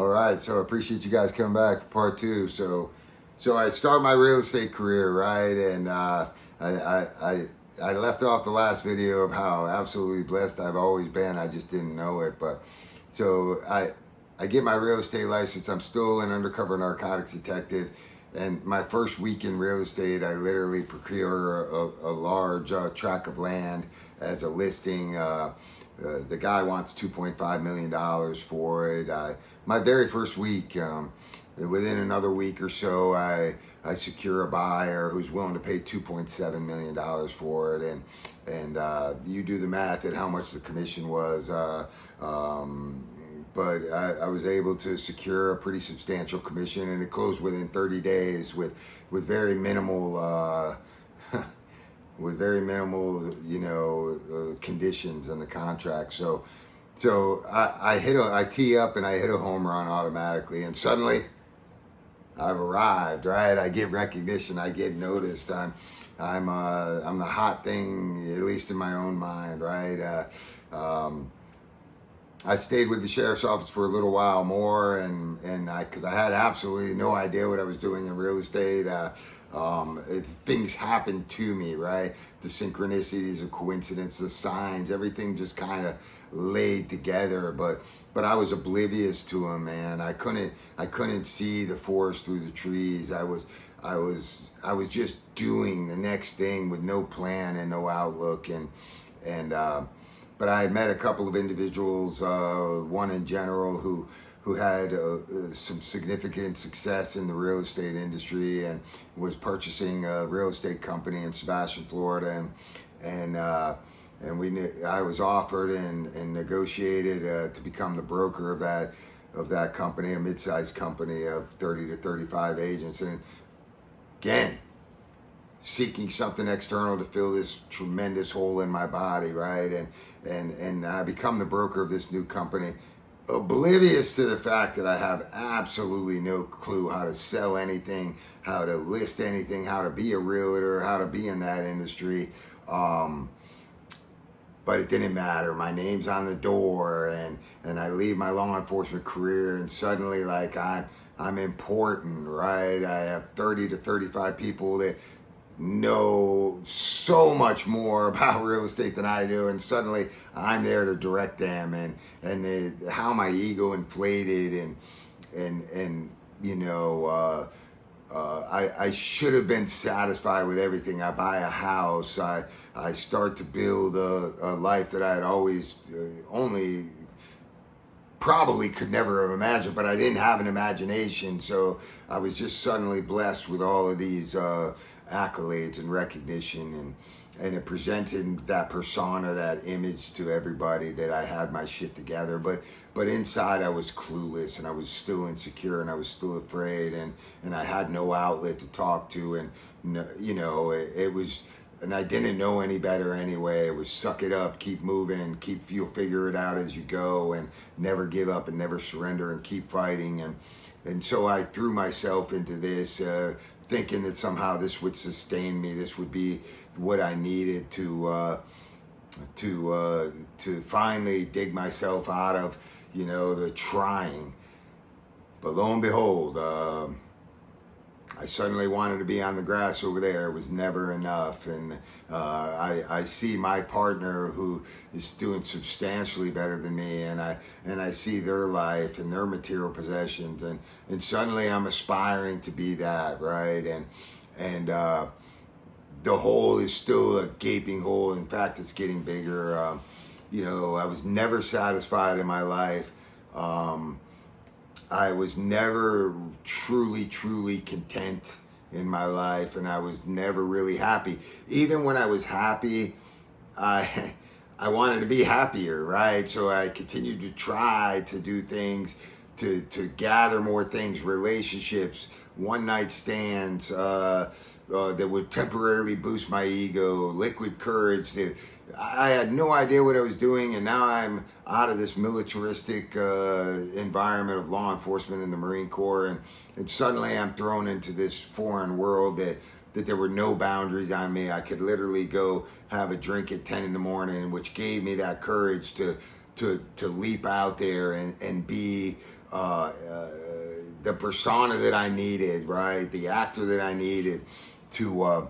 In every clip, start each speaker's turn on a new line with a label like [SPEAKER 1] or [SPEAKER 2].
[SPEAKER 1] All right, so I appreciate you guys coming back for part two. So I start my real estate career, right? And I left off the last video of how absolutely blessed I've always been. I just didn't know it. But so I get my real estate license. I'm still an undercover narcotics detective. And my first week in real estate, I literally procure a large tract of land as a listing. The guy wants $2.5 million for it. My very first week, within another week or so, I secure a buyer who's willing to pay $2.7 million for it. And you do the math at how much the commission was. But I was able to secure a pretty substantial commission, and it closed within 30 days with very minimal conditions in the contract. So I tee up and I hit a home run automatically, and suddenly I've arrived, right? I get recognition, I get noticed. I'm the hot thing, at least in my own mind, right? I stayed with the sheriff's office for a little while more, because I had absolutely no idea what I was doing in real estate. Things happened to me, right? The synchronicities, the coincidence, the signs, everything just kind of laid together. But I was oblivious to them, man. I couldn't see the forest through the trees. I was just doing the next thing with no plan and no outlook, but I had met a couple of individuals, one in general who had some significant success in the real estate industry and was purchasing a real estate company in Sebastian, Florida, and I was offered and negotiated to become the broker of that company, a mid-sized company of 30 to 35 agents, and again, seeking something external to fill this tremendous hole in my body, right? And I become the broker of this new company, oblivious to the fact that I have absolutely no clue how to sell anything, how to list anything, how to be a realtor, how to be in that industry. But it didn't matter. My name's on the door, and I leave my law enforcement career, and suddenly, like, I'm important, right? I have 30 to 35 people that know so much more about real estate than I do, and suddenly I'm there to direct them, and how my ego inflated, and I should have been satisfied with everything. I buy a house, I start to build a life that I had always only probably could never have imagined, but I didn't have an imagination, so I was just suddenly blessed with all of these accolades and recognition, and it presented that persona, that image to everybody that I had my shit together, but inside I was clueless, and I was still insecure, and I was still afraid, and I had no outlet to talk to, and it was, and I didn't know any better anyway. It was suck it up, keep moving, you'll figure it out as you go, and never give up and never surrender, and keep fighting, and so I threw myself into this, thinking that somehow this would sustain me. This would be what I needed to finally dig myself out of, the trying. But lo and behold, I suddenly wanted to be on the grass over there. It was never enough. And I see my partner who is doing substantially better than me, and I see their life and their material possessions, and suddenly I'm aspiring to be that, right? And the hole is still a gaping hole. In fact, it's getting bigger. I was never satisfied in my life. I was never truly content in my life, and I was never really happy. Even when I was happy, I wanted to be happier, right? So I continued to try to do things to gather more things, relationships, one-night stands that would temporarily boost my ego, liquid courage. I had no idea what I was doing, and now I'm out of this militaristic environment of law enforcement in the Marine Corps, and suddenly I'm thrown into this foreign world that there were no boundaries on me. I could literally go have a drink at 10 in the morning, which gave me that courage to leap out there and be the persona that I needed, right? The actor that I needed to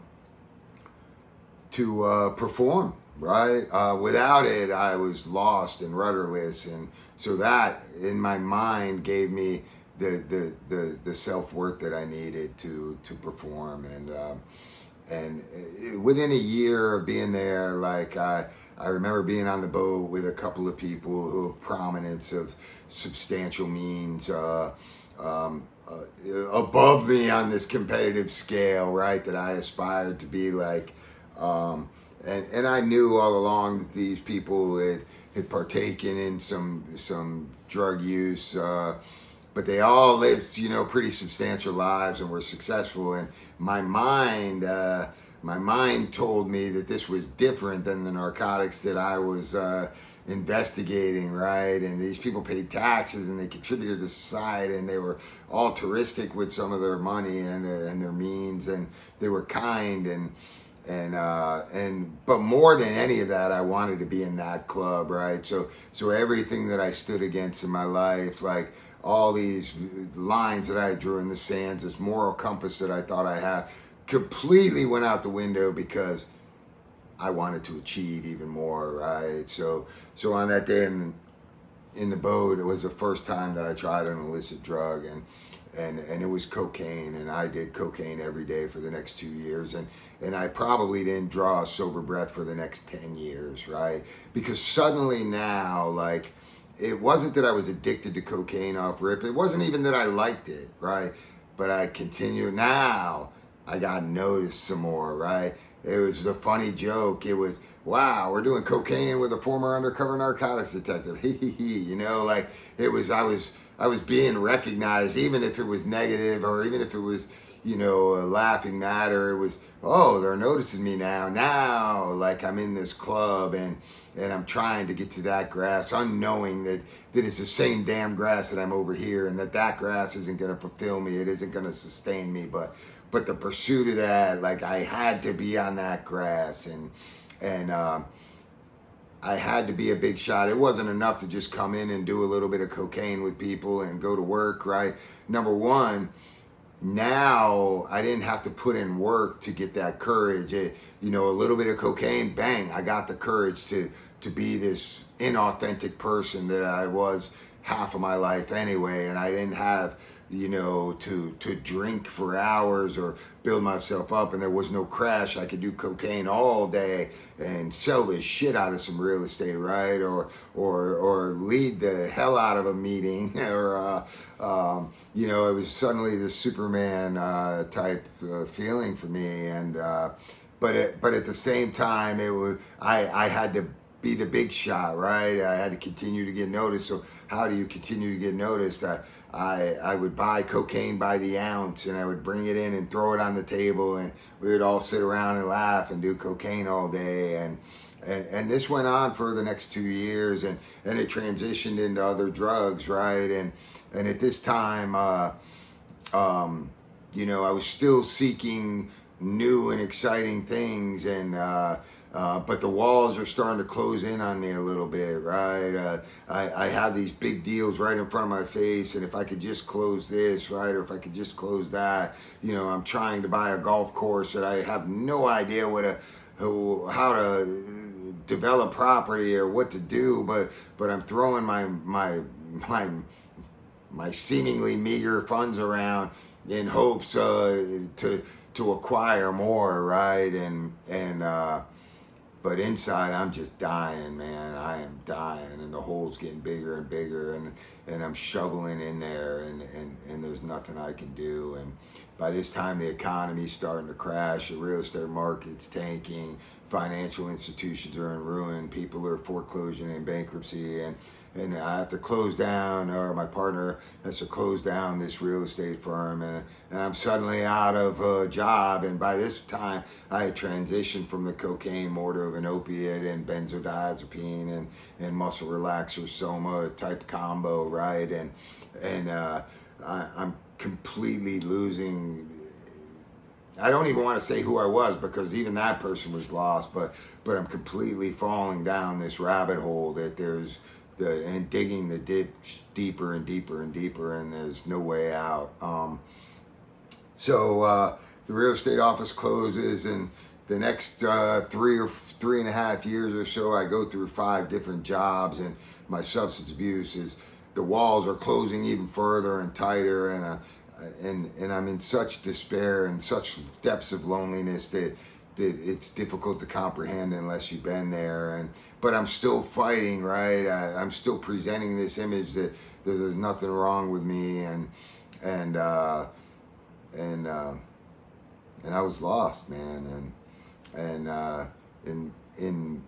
[SPEAKER 1] perform, right? Without it, I was lost and rudderless, and so that in my mind gave me the self-worth that I needed to perform, and within a year of being there, like I remember being on the boat with a couple of people who have prominence of substantial means above me on this competitive scale, right? That I aspired to be like. And I knew all along that these people had partaken in some drug use, but they all lived, pretty substantial lives and were successful. And my mind told me that this was different than the narcotics that I was investigating, right? And these people paid taxes and they contributed to society, and they were altruistic with some of their money and their means, and they were kind but more than any of that, I wanted to be in that club, right? So everything that I stood against in my life, like all these lines that I drew in the sands, this moral compass that I thought I had, completely went out the window because I wanted to achieve even more, right? So on that day in the boat, it was the first time that I tried an illicit drug, and it was cocaine, and I did cocaine every day for the next 2 years, and I probably didn't draw a sober breath for the next 10 years, right? Because suddenly now, like, it wasn't that I was addicted to cocaine off rip, it wasn't even that I liked it, right? But I continued. Now I got noticed some more, right? It was a funny joke. It was, wow, we're doing cocaine with a former undercover narcotics detective. Like it was, I was being recognized, even if it was negative or even if it was, a laughing matter. It was, oh, they're noticing me now, like I'm in this club and I'm trying to get to that grass, unknowing that it's the same damn grass that I'm over here, and that grass isn't going to fulfill me. It isn't going to sustain me, but the pursuit of that, like I had to be on that grass, and I had to be a big shot. It wasn't enough to just come in and do a little bit of cocaine with people and go to work, right? Number one, now I didn't have to put in work to get that courage. A little bit of cocaine, bang, I got the courage to be this inauthentic person that I was half of my life anyway, and I didn't have to drink for hours or build myself up, and there was no crash. I could do cocaine all day and sell the shit out of some real estate, right? Or lead the hell out of a meeting, or it was suddenly the Superman type feeling for me, and but at the same time, it was I had to be the big shot, right? I had to continue to get noticed. So how do you continue to get noticed? I would buy cocaine by the ounce, and I would bring it in and throw it on the table, and we would all sit around and laugh and do cocaine all day, and this went on for the next 2 years, and it transitioned into other drugs, right? And at this time, I was still seeking new and exciting things, and but the walls are starting to close in on me a little bit, right? I have these big deals right in front of my face, and if I could just close this, right, or if I could just close that, I'm trying to buy a golf course that I have no idea how to develop property or what to do, but I'm throwing my seemingly meager funds around in hopes to acquire more, right? But inside, I'm just dying, man. I am dying, and the hole's getting bigger and bigger, and I'm shoveling in there, and there's nothing I can do. And by this time, the economy's starting to crash, the real estate market's tanking, financial institutions are in ruin, people are foreclosing and bankruptcy, and I have to close down, or my partner has to close down this real estate firm, and I'm suddenly out of a job. And by this time, I had transitioned from the cocaine more to an opiate and benzodiazepine and muscle relaxer soma type combo, right? And I'm completely losing. I don't even want to say who I was, because even that person was lost, but I'm completely falling down this rabbit hole that there's and digging the ditch deeper and deeper and deeper, and there's no way out. So the real estate office closes, and the next 3.5 years or so, I go through 5 different jobs, and my substance abuse is, the walls are closing even further and tighter, and I'm in such despair and such depths of loneliness that it's difficult to comprehend unless you've been there. But I'm still fighting, right? I'm still presenting this image that there's nothing wrong with me, and I was lost, man. And in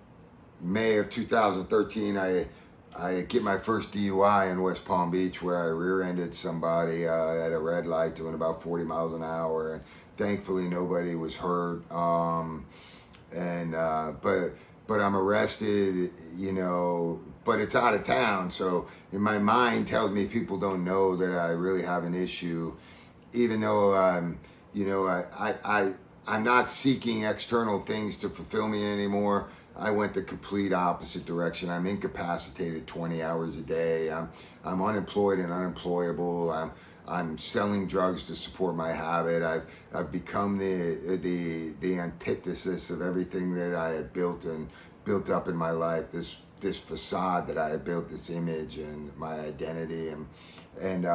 [SPEAKER 1] May of 2013, I get my first DUI in West Palm Beach, where I rear-ended somebody at a red light doing about 40 miles an hour, and thankfully nobody was hurt. But I'm arrested, but it's out of town, so in my mind tells me people don't know that I really have an issue, even though I'm not seeking external things to fulfill me anymore. I went the complete opposite direction. I'm incapacitated 20 hours a day. I'm unemployed and unemployable. I'm selling drugs to support my habit. I've become the antithesis of everything that I had built up in my life. This facade that I had built, this image and my identity, and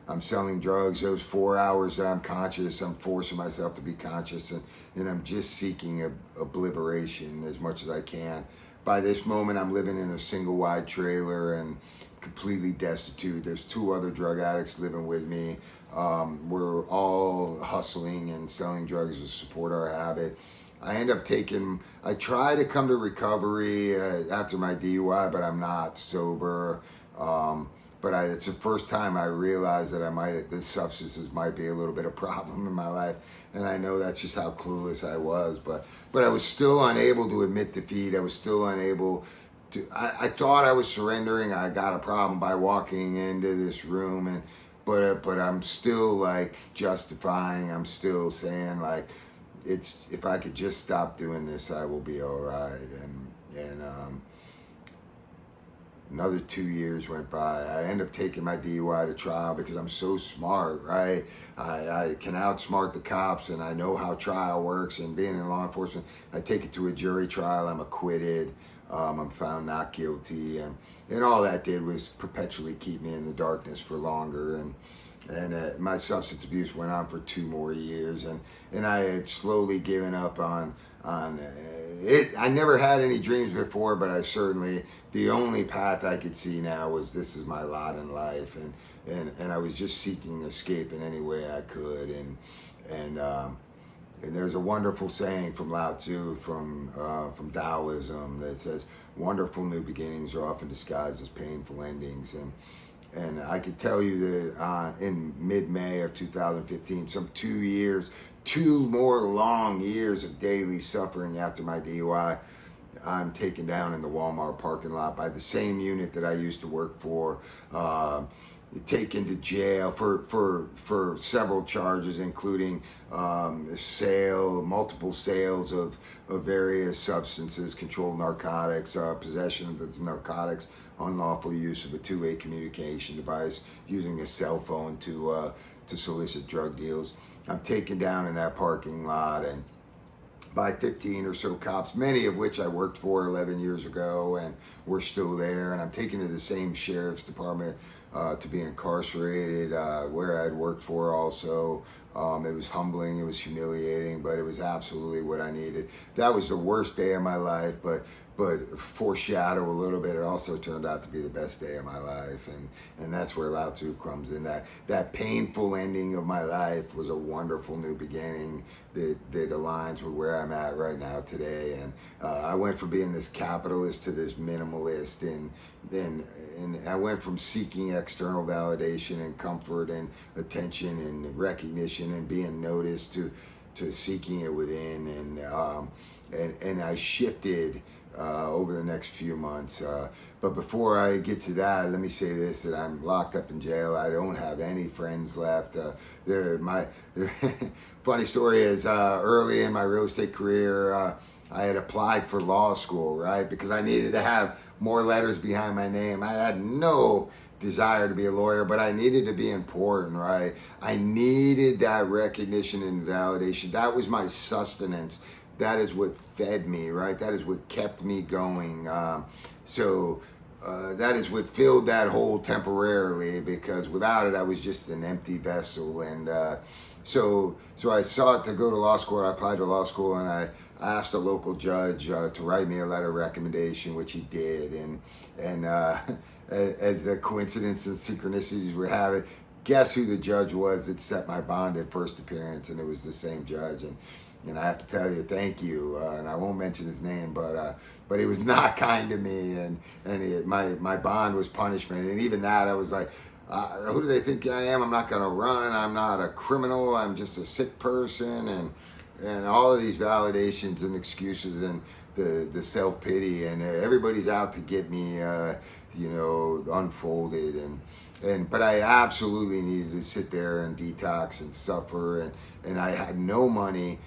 [SPEAKER 1] I'm selling drugs. Those 4 hours that I'm conscious, I'm forcing myself to be conscious, and I'm just seeking obliteration as much as I can. By this moment, I'm living in a single wide trailer and completely destitute. There's 2 other drug addicts living with me. We're all hustling and selling drugs to support our habit. I try to come to recovery after my DUI, but I'm not sober. But it's the first time I realized that this substances might be a little bit of a problem in my life, and I know that's just how clueless I was. But I was still unable to admit defeat. I was still unable to. I thought I was surrendering. I got a problem by walking into this room, but I'm still like justifying. I'm still saying like, if I could just stop doing this, I will be all right. And another 2 years went by. I ended up taking my DUI to trial because I'm so smart, right? I can outsmart the cops, and I know how trial works. And being in law enforcement, I take it to a jury trial. I'm acquitted. I'm found not guilty, and all that did was perpetually keep me in the darkness for longer. And my substance abuse went on for 2 more years, and I had slowly given up on it. I never had any dreams before, but I certainly, the only path I could see now was this is my lot in life, and I was just seeking escape in any way I could. And there's a wonderful saying from Lao Tzu, from Taoism, that says, "Wonderful new beginnings are often disguised as painful endings." And I can tell you that in mid-May of 2015, some 2 more long years of daily suffering after my DUI, I'm taken down in the Walmart parking lot by the same unit that I used to work for, taken to jail for several charges, including multiple sales of various substances, controlled narcotics, possession of the narcotics, unlawful use of a two-way communication device, using a cell phone to solicit drug deals. I'm taken down in that parking lot and by 15 or so cops, many of which I worked for 11 years ago and were still there. And I'm taken to the same sheriff's department to be incarcerated, where I'd worked for also. It was humbling, it was humiliating, but it was absolutely what I needed. That was the worst day of my life, but foreshadow a little bit, it also turned out to be the best day of my life, and that's where Lao Tzu comes in. That painful ending of my life was a wonderful new beginning that aligns with where I'm at right now today. And I went from being this capitalist to this minimalist, and I went from seeking external validation and comfort and attention and recognition and being noticed to seeking it within, and I shifted over the next few months. But before I get to that, let me say this, that I'm locked up in jail. I don't have any friends left. My funny story is, early in my real estate career, I had applied for law school, right? Because I needed to have more letters behind my name. I had no desire to be a lawyer, but I needed to be important, right? I needed that recognition and validation. That was my sustenance. That is what fed me, right? That is what kept me going. That is what filled that hole temporarily, because without it, I was just an empty vessel. And so I sought to go to law school. I applied to law school, and I asked a local judge to write me a letter of recommendation, which he did. And as a coincidence and synchronicities would have it, guess who the judge was that set my bond at first appearance? And it was the same judge. And I have to tell you, thank you. And I won't mention his name, but he was not kind to me. And my bond was punishment. And even that, I was like, who do they think I am? I'm not going to run. I'm not a criminal. I'm just a sick person. And all of these validations and excuses and the self-pity, and everybody's out to get me, unfolded. But I absolutely needed to sit there and detox and suffer, and I had no money.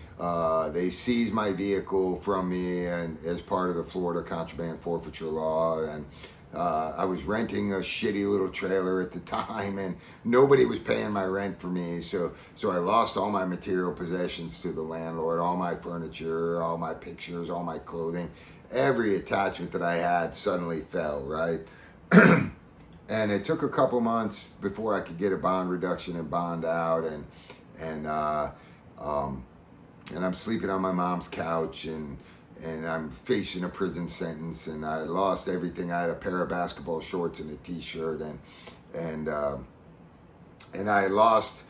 [SPEAKER 1] They seized my vehicle from me, and as part of the Florida contraband forfeiture law, and I was renting a shitty little trailer at the time, and nobody was paying my rent for me. So I lost all my material possessions to the landlord, all my furniture, all my pictures, all my clothing. Every attachment that I had suddenly fell, right? And it took a couple months before I could get a bond reduction and bond out, and I'm sleeping on my mom's couch, and I'm facing a prison sentence, and I lost everything. I had a pair of basketball shorts and a t-shirt, and I lost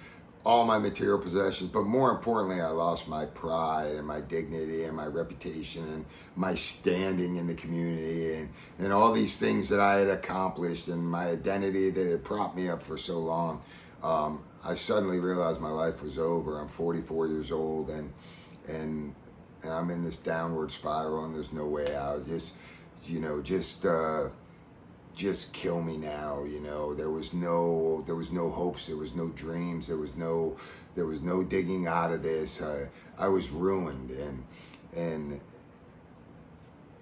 [SPEAKER 1] all my material possessions, but more importantly, I lost my pride and my dignity and my reputation and my standing in the community, and all these things that I had accomplished, and my identity that had propped me up for so long. I suddenly realized my life was over. I'm 44 years old, and I'm in this downward spiral, and there's no way out. Just kill me now. There was no hopes, there was no dreams, there was no digging out of this. I was ruined, and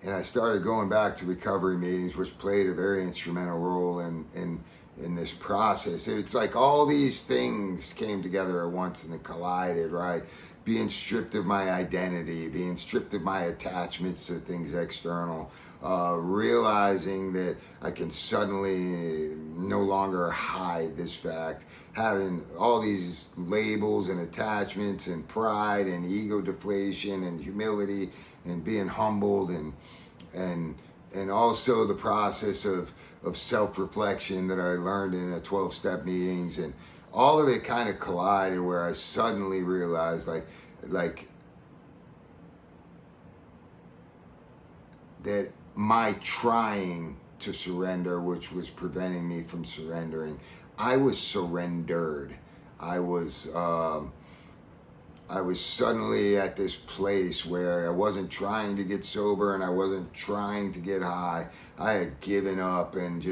[SPEAKER 1] I started going back to recovery meetings, which played a very instrumental role in this process. It's like all these things came together at once and it collided, right? Being stripped of my identity, being stripped of my attachments to things external, realizing that I can suddenly no longer hide this fact, having all these labels and attachments and pride and ego deflation and humility and being humbled, and also the process of self-reflection that I learned in a 12-step meetings, and all of it kind of collided where I suddenly realized like that my trying to surrender, which was preventing me from surrendering, I was surrendered. I was suddenly at this place where I wasn't trying to get sober and I wasn't trying to get high. I had given up and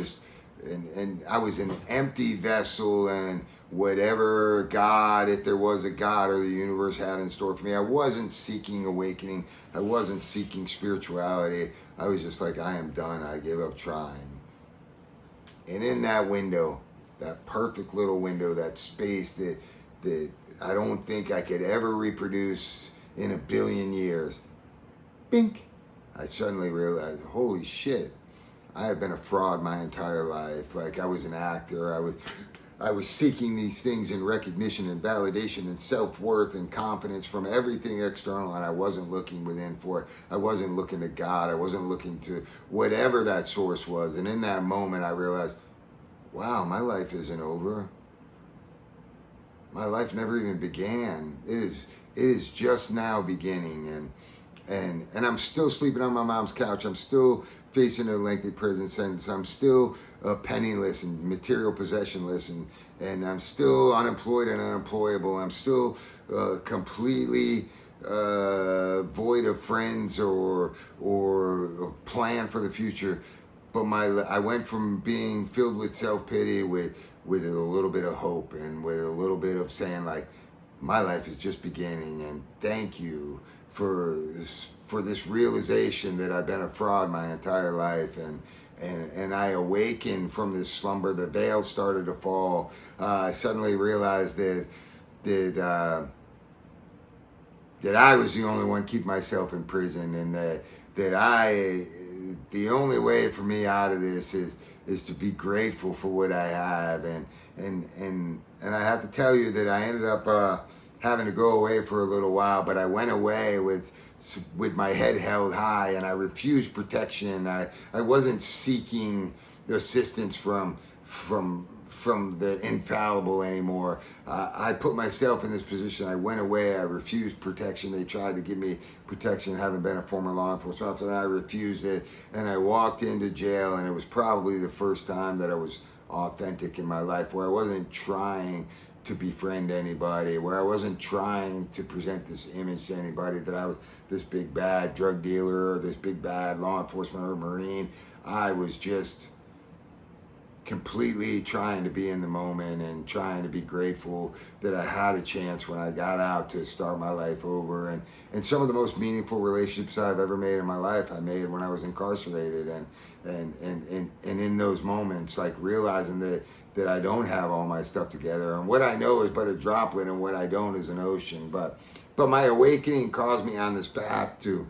[SPEAKER 1] I was an empty vessel, and whatever God, if there was a God or the universe had in store for me, I wasn't seeking awakening. I wasn't seeking spirituality. I was just like, I am done. I give up trying. And in that window, that perfect little window, that space that I don't think I could ever reproduce in a billion years, bink, I suddenly realized, holy shit, I have been a fraud my entire life. Like, I was an actor. I was seeking these things in recognition and validation and self-worth and confidence from everything external, and I wasn't looking within for it. I wasn't looking to God. I wasn't looking to whatever that source was. And in that moment, I realized, wow, my life isn't over. My life never even began. It is just now beginning, and I'm still sleeping on my mom's couch. I'm still facing a lengthy prison sentence. I'm still penniless and material possessionless, and I'm still unemployed and unemployable. I'm still completely void of friends or a plan for the future. But I went from being filled with self-pity with a little bit of hope and with a little bit of saying, like, my life is just beginning, and thank you for this realization that I've been a fraud my entire life, and I awakened from this slumber. The veil started to fall. I suddenly realized that I was the only one keeping myself in prison, and that the only way for me out of this is to be grateful for what I have, and I have to tell you that I ended up having to go away for a little while, but I went away with my head held high, and I refused protection. I wasn't seeking assistance from the infallible anymore. I put myself in this position. I went away. I refused protection. They tried to give me protection, having been a former law enforcement officer, and I refused it. And I walked into jail, and it was probably the first time that I was authentic in my life, where I wasn't trying to befriend anybody, where I wasn't trying to present this image to anybody that I was this big bad drug dealer or this big bad law enforcement or Marine. I was just completely trying to be in the moment and trying to be grateful that I had a chance when I got out to start my life over. And some of the most meaningful relationships I've ever made in my life, I made when I was incarcerated, and in those moments, like realizing that I don't have all my stuff together, and what I know is but a droplet, and what I don't is an ocean. But my awakening caused me on this path to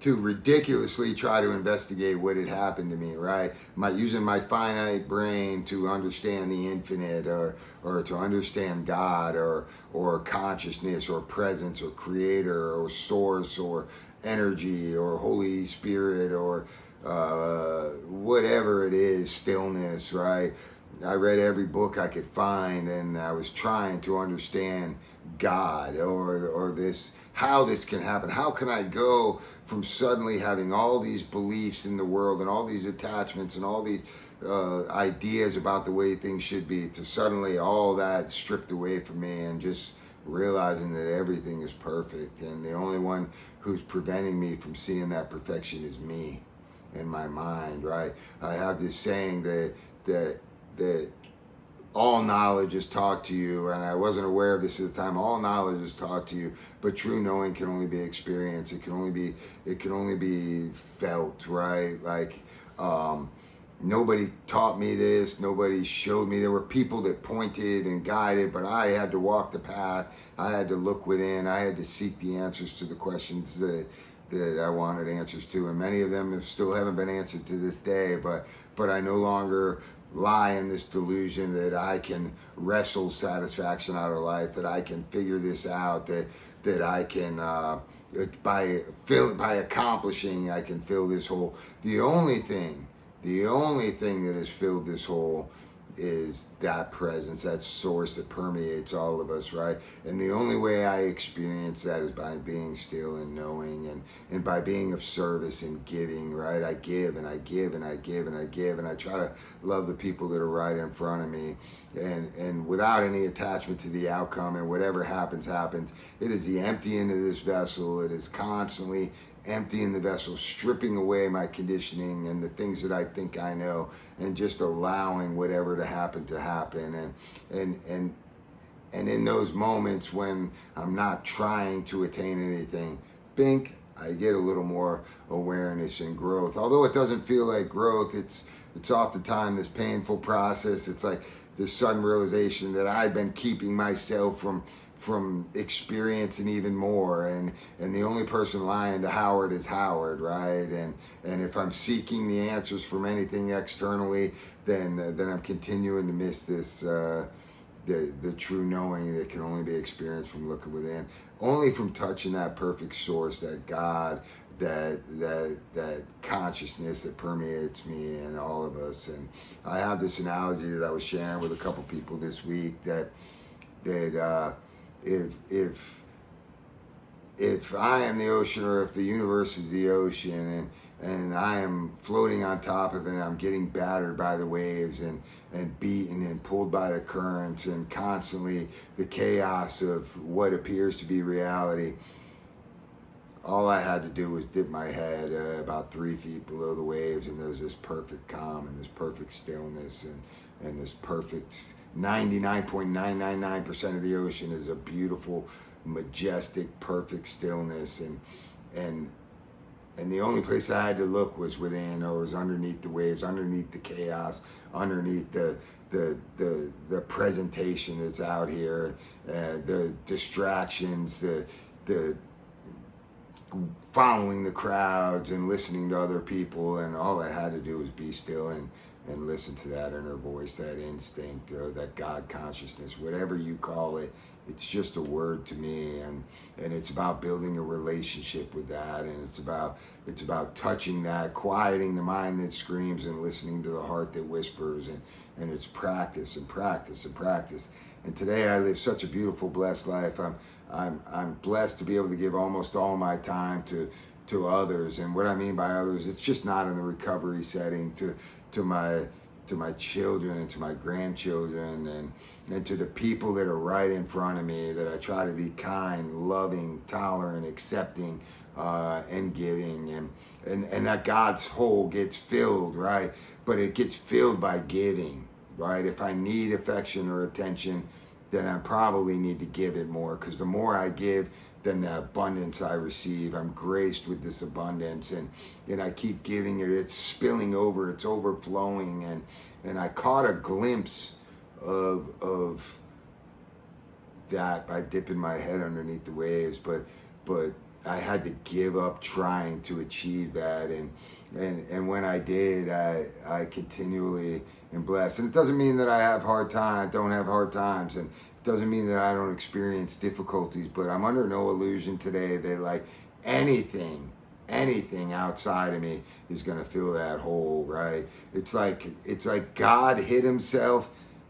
[SPEAKER 1] ridiculously try to investigate what had happened to me, right? Using my finite brain to understand the infinite, or to understand God, or consciousness, or presence, or creator, or source, or energy, or Holy Spirit, or whatever it is, stillness, right? I read every book I could find, and I was trying to understand God, or this, how this can happen. How can I go from suddenly having all these beliefs in the world, and all these attachments, and all these ideas about the way things should be, to suddenly all that stripped away from me, and just realizing that everything is perfect, and the only one who's preventing me from seeing that perfection is me in my mind, right? I have this saying that all knowledge is taught to you, and I wasn't aware of this at the time. All knowledge is taught to you, but true knowing can only be experienced. It can only be felt, right? Like nobody taught me this. Nobody showed me. There were people that pointed and guided, but I had to walk the path. I had to look within. I had to seek the answers to the questions that I wanted answers to, and many of them still haven't been answered to this day. But I no longer lie in this delusion that I can wrestle satisfaction out of life, that I can figure this out, that I can by accomplishing, I can fill this hole. The only thing that has filled this hole is that presence, that source that permeates all of us, right? And the only way I experience that is by being still and knowing, and by being of service and giving, right? I give, and I give, and I give, and I give, and I try to love the people that are right in front of me, and without any attachment to the outcome, and whatever happens. It is the emptying of this vessel. It is constantly emptying the vessel, stripping away my conditioning and the things that I think I know, and just allowing whatever to happen, and in those moments when I'm not trying to attain anything, I get a little more awareness and growth. Although it doesn't feel like growth, it's oftentimes this painful process. It's like this sudden realization that I've been keeping myself from experiencing even more, and the only person lying to Howard is Howard, right? And if I'm seeking the answers from anything externally, then I'm continuing to miss this the true knowing that can only be experienced from looking within, only from touching that perfect source, that God, that consciousness that permeates me and all of us. And I have this analogy that I was sharing with a couple people this week, that if I am the ocean, or if the universe is the ocean, and I am floating on top of it, and I'm getting battered by the waves, and beaten and pulled by the currents, and constantly the chaos of what appears to be reality, all I had to do was dip my head about 3 feet below the waves, and there's this perfect calm, and this perfect stillness, and this perfect 99.999% of the ocean is a beautiful majestic, perfect stillness, and and the only place I had to look was within, or was underneath the waves, underneath the chaos, underneath the presentation that's out here, the distractions, the following the crowds and listening to other people, and all I had to do was be still and listen to that inner voice, that instinct, or that God consciousness, whatever you call it. It's just a word to me, and it's about building a relationship with that, and it's about touching that, quieting the mind that screams, and listening to the heart that whispers, and it's practice and practice and practice. And today I live such a beautiful, blessed life. I'm blessed to be able to give almost all my time to others, and what I mean by others, it's just not in the recovery setting, to my children and to my grandchildren, and to the people that are right in front of me, that I try to be kind, loving, tolerant, accepting, and giving, and that God's hole gets filled, right? But it gets filled by giving, right? If I need affection or attention, then I probably need to give it more, because the more I give, then the abundance I receive. I'm graced with this abundance, and I keep giving it. It's spilling over, it's overflowing, and I caught a glimpse of that by dipping my head underneath the waves, but I had to give up trying to achieve that, and when I did, I continually am blessed. And it doesn't mean that I have don't have hard times, and it doesn't mean that I don't experience difficulties, but I'm under no illusion today that like anything outside of me is gonna fill that hole, right? It's like God hid himself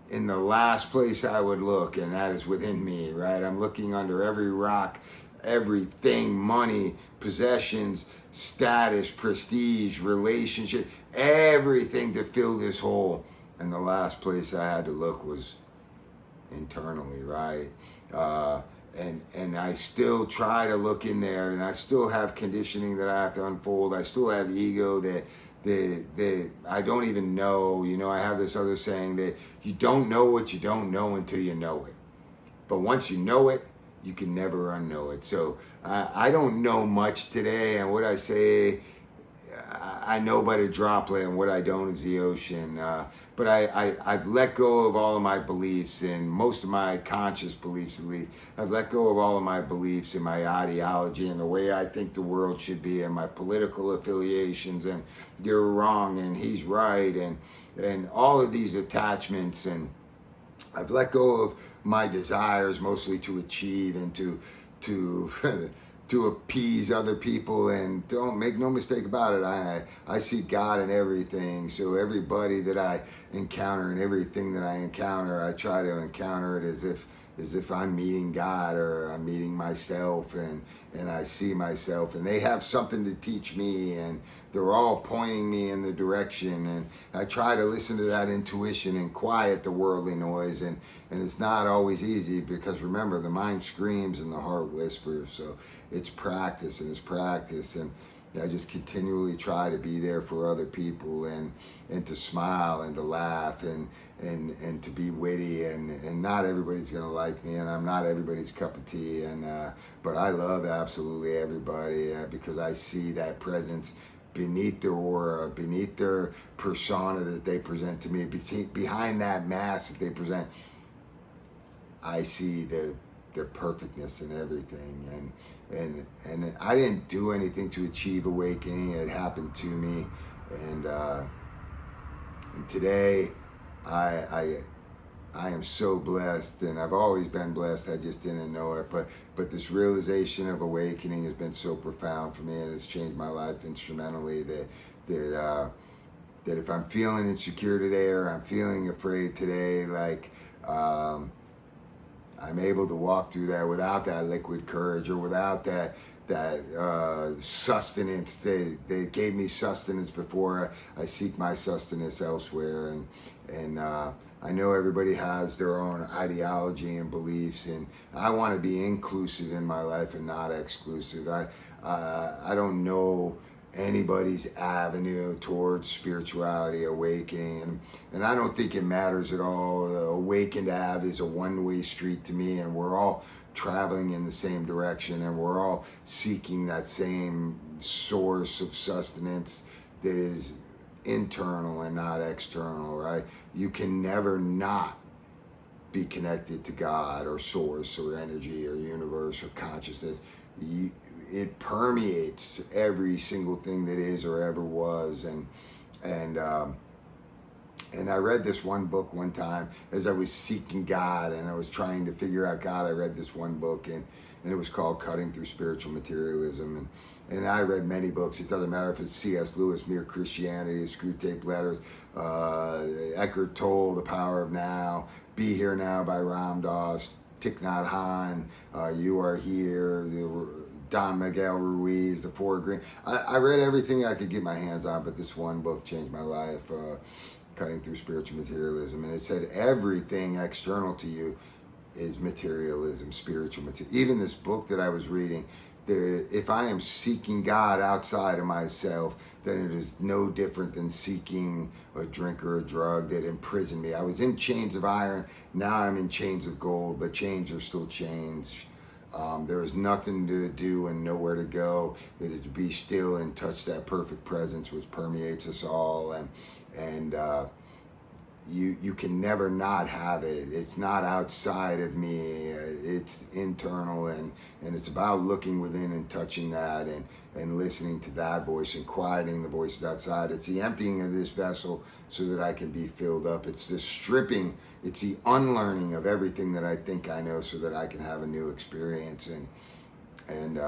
[SPEAKER 1] in the last place I would look, and that is within me, right? I'm looking under every rock, everything, money, possessions, status, prestige, relationship, everything to fill this hole. And the last place I had to look was internally, right? And I still try to look in there, and I still have conditioning that I have to unfold. I still have ego that I don't even know. You know, I have this other saying that you don't know what you don't know until you know it. But once you know it, you can never unknow it. So I don't know much today, and what I say, I know by the droplet, and what I don't is the ocean. But I've let go of all of my beliefs, and most of my conscious beliefs at least. I've let go of all of my beliefs and my ideology and the way I think the world should be, and my political affiliations, and you're wrong and he's right, and all of these attachments. And I've let go of my desires, mostly to achieve and to to appease other people. And don't make no mistake about it, I see God in everything. So everybody that I encounter and everything that I encounter, I try to encounter it as if I'm meeting God, or I'm meeting myself, and I see myself, and they have something to teach me, and they're all pointing me in the direction, and I try to listen to that intuition and quiet the worldly noise, and it's not always easy, because remember, the mind screams and the heart whispers. So it's practice, and I just continually try to be there for other people, and to smile and to laugh, and to be witty, and not everybody's gonna like me, and I'm not everybody's cup of tea, but I love absolutely everybody, because I see that presence beneath their aura, beneath their persona that they present to me, behind that mask that they present. I see the perfectness in everything, and I didn't do anything to achieve awakening. It happened to me, and today I am so blessed, and I've always been blessed. I just didn't know it, but this realization of awakening has been so profound for me, and it's changed my life instrumentally. That if I'm feeling insecure today, or I'm feeling afraid today, like I'm able to walk through that without that liquid courage, or without that sustenance. They gave me sustenance before. I seek my sustenance elsewhere, and I know everybody has their own ideology and beliefs, and I want to be inclusive in my life and not exclusive. I don't know anybody's avenue towards spirituality, awakening, and I don't think it matters at all. Awakened Ave is a one-way street to me, and we're all traveling in the same direction, and we're all seeking that same source of sustenance that is internal and not external, right? You can never not be connected to God or source or energy or universe or consciousness. It permeates every single thing that is or ever was. And I read this one book one time as I was seeking God and I was trying to figure out God. I read this one book and it was called Cutting Through Spiritual Materialism. And I read many books. It doesn't matter if it's C.S. Lewis, Mere Christianity, Screwtape Letters, Eckhart Tolle, The Power of Now, Be Here Now by Ram Dass, Thich Nhat Hanh, You Are Here, Don Miguel Ruiz, The Four Green. I read everything I could get my hands on, but this one book changed my life, Cutting Through Spiritual Materialism. And it said everything external to you is materialism, spiritual material. Even this book that I was reading, if I am seeking God outside of myself, then it is no different than seeking a drink or a drug that imprisoned me. I was in chains of iron, now I'm in chains of gold, but chains are still chains. There is nothing to do and nowhere to go. It is to be still and touch that perfect presence which permeates us all. And you can never not have it. It's not outside of me. It's internal, and it's about looking within and touching that and listening to that voice and quieting the voices outside. It's the emptying of this vessel so that I can be filled up. It's the stripping, it's the unlearning of everything that I think I know so that I can have a new experience. And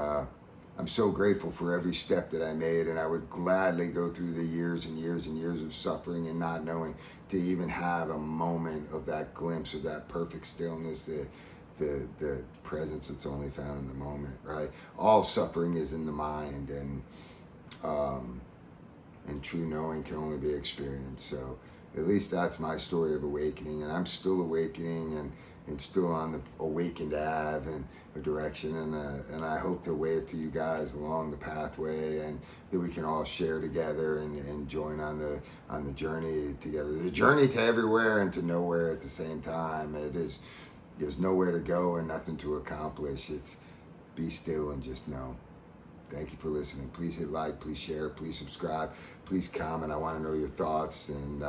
[SPEAKER 1] I'm so grateful for every step that I made, and I would gladly go through the years and years and years of suffering and not knowing to even have a moment of that glimpse of that perfect stillness, the presence that's only found in the moment, right? All suffering is in the mind, and true knowing can only be experienced. So at least that's my story of awakening, and I'm still awakening and still on the Awakened Ave and a direction, and I hope to wave to you guys along the pathway, and that we can all share together and join on the journey together. The journey to everywhere and to nowhere at the same time. There's nowhere to go and nothing to accomplish. It's be still and just know. Thank you for listening. Please hit like, please share, please subscribe, please comment. I want to know your thoughts and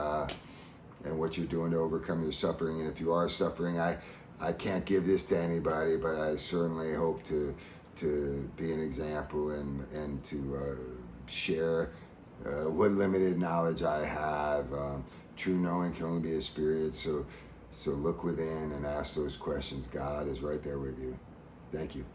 [SPEAKER 1] what you're doing to overcome your suffering. And if you are suffering, I can't give this to anybody, but I certainly hope to be an example and to share what limited knowledge I have. True knowing can only be a spirit, so look within and ask those questions. God is right there with you. Thank you.